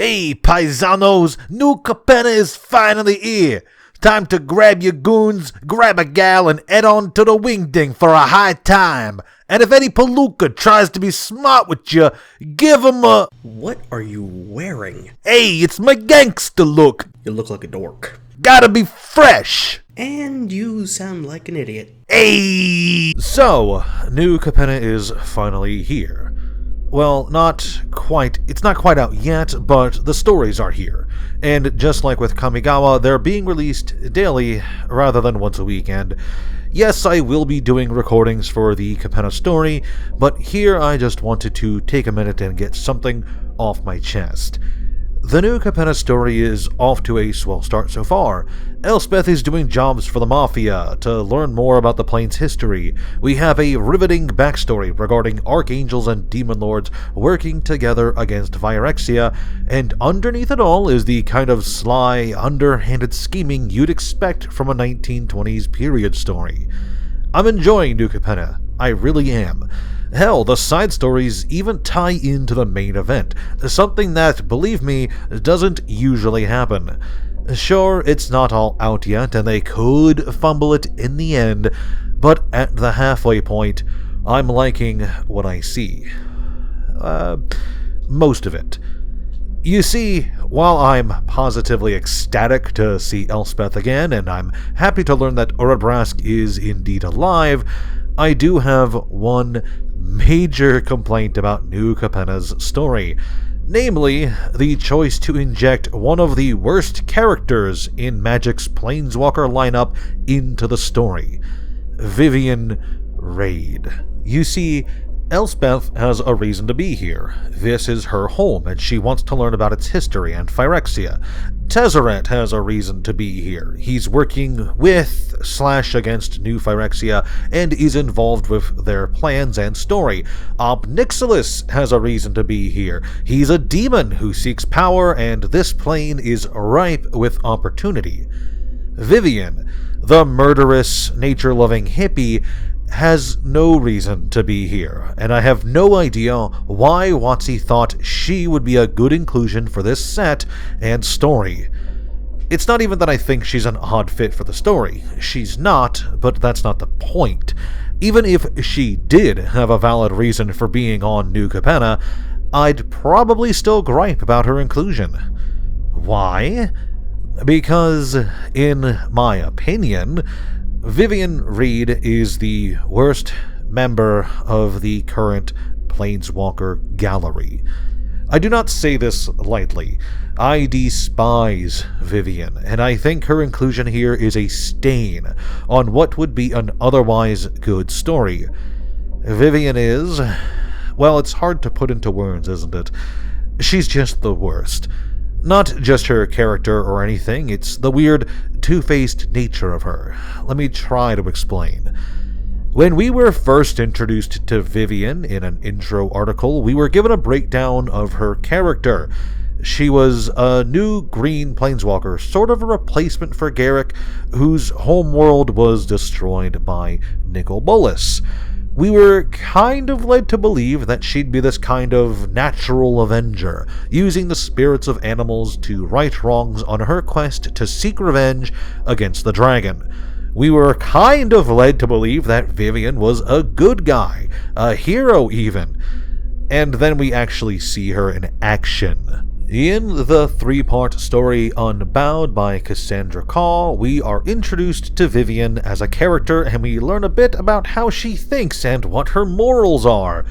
Hey, paisanos, New Capenna is finally here. Time to grab your goons, grab a gal, and head on to the wingding for a high time. And if any palooka tries to be smart with you, give him a... What are you wearing? Hey, it's my gangster look. You look like a dork. Gotta be fresh. And you sound like an idiot. Hey! So, New Capenna is finally here. Well, it's not quite out yet, but the stories are here. And just like with Kamigawa, they're being released daily rather than once a week. And yes, I will be doing recordings for the Capenna story, but here I just wanted to take a minute and get something off my chest. The New Capenna story is off to a swell start so far. Elspeth is doing jobs for the Mafia to learn more about the plane's history. We have a riveting backstory regarding archangels and demon lords working together against Virexia, and underneath it all is the kind of sly, underhanded scheming you'd expect from a 1920s period story. I'm enjoying New Capenna. I really am. Hell, the side stories even tie into the main event, something that, believe me, doesn't usually happen. Sure, it's not all out yet, and they could fumble it in the end, but at the halfway point, I'm liking what I see. Most of it. You see, while I'm positively ecstatic to see Elspeth again, and I'm happy to learn that Urabrask is indeed alive, I do have one major complaint about New Capenna's story, namely the choice to inject one of the worst characters in Magic's Planeswalker lineup into the story, Vivien Raid. You see, Elspeth has a reason to be here. This is her home, and she wants to learn about its history and Phyrexia. Tezzeret has a reason to be here. He's working with/against New Phyrexia and is involved with their plans and story. Obnixilis has a reason to be here. He's a demon who seeks power, and this plane is ripe with opportunity. Vivien, the murderous, nature-loving hippie, has no reason to be here, and I have no idea why WotC thought she would be a good inclusion for this set and story. It's not even that I think she's an odd fit for the story. She's not, but that's not the point. Even if she did have a valid reason for being on New Capenna, I'd probably still gripe about her inclusion. Why? Because, in my opinion, Vivien Raid is the worst member of the current Planeswalker gallery. I do not say this lightly. I despise Vivien, and I think her inclusion here is a stain on what would be an otherwise good story. Vivien is... well, it's hard to put into words, isn't it? She's just the worst. Not just her character or anything, it's the weird, two-faced nature of her. Let me try to explain. When we were first introduced to Vivien in an intro article, we were given a breakdown of her character. She was a new green planeswalker, sort of a replacement for Garruk, whose homeworld was destroyed by Nicol Bolas. We were kind of led to believe that she'd be this kind of natural avenger, using the spirits of animals to right wrongs on her quest to seek revenge against the dragon. We were kind of led to believe that Vivien was a good guy, a hero even. And then we actually see her in action. In the three-part story Unbowed by Cassandra Caw, we are introduced to Vivien as a character, and we learn a bit about how she thinks and what her morals are.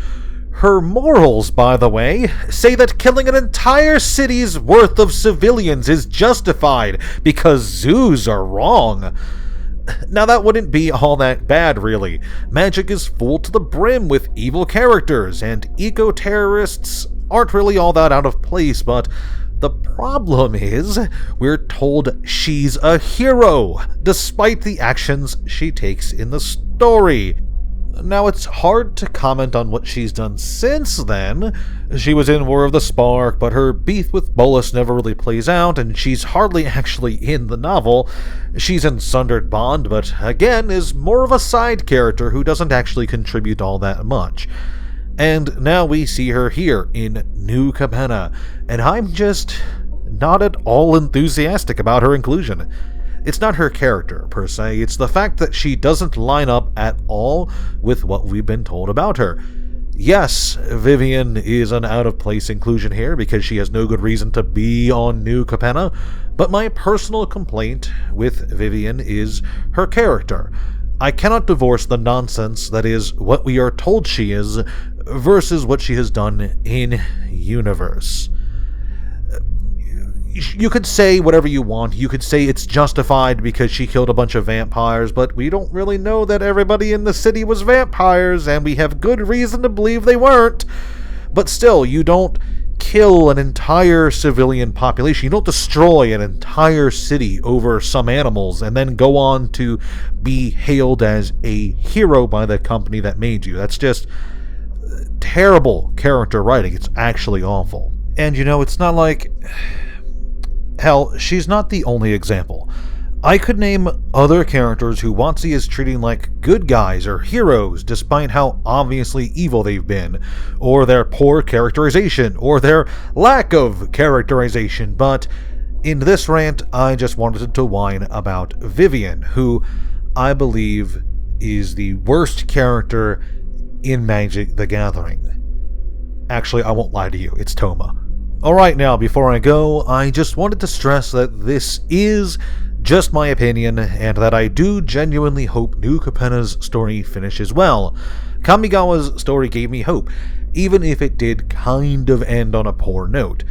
Her morals, by the way, say that killing an entire city's worth of civilians is justified because zoos are wrong. Now that wouldn't be all that bad, really. Magic is full to the brim with evil characters, and eco-terrorists aren't really all that out of place, but the problem is, we're told she's a hero, despite the actions she takes in the story. Now, it's hard to comment on what she's done since then. She was in War of the Spark, but her beef with Bolas never really plays out, and she's hardly actually in the novel. She's in Sundered Bond, but again is more of a side character who doesn't actually contribute all that much. And now we see her here in New Capenna, and I'm just not at all enthusiastic about her inclusion. It's not her character, per se, it's the fact that she doesn't line up at all with what we've been told about her. Yes, Vivien is an out-of-place inclusion here because she has no good reason to be on New Capenna, but my personal complaint with Vivien is her character. I cannot divorce the nonsense that is what we are told she is versus what she has done in universe. You could say whatever you want. You could say it's justified because she killed a bunch of vampires, but we don't really know that everybody in the city was vampires, and we have good reason to believe they weren't. But still, you don't kill an entire civilian population. You don't destroy an entire city over some animals and then go on to be hailed as a hero by the company that made you. That's just terrible character writing. It's actually awful. And it's not like... Hell, she's not the only example. I could name other characters who WotC is treating like good guys or heroes despite how obviously evil they've been, or their poor characterization, or their lack of characterization, but in this rant I just wanted to whine about Vivien, who I believe is the worst character in Magic the Gathering. Actually, I won't lie to you, it's Toma. Alright, now, before I go, I just wanted to stress that this is just my opinion, and that I do genuinely hope New Capenna's story finishes well. Kamigawa's story gave me hope, even if it did kind of end on a poor note.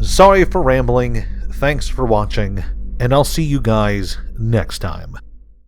Sorry for rambling, thanks for watching, and I'll see you guys next time.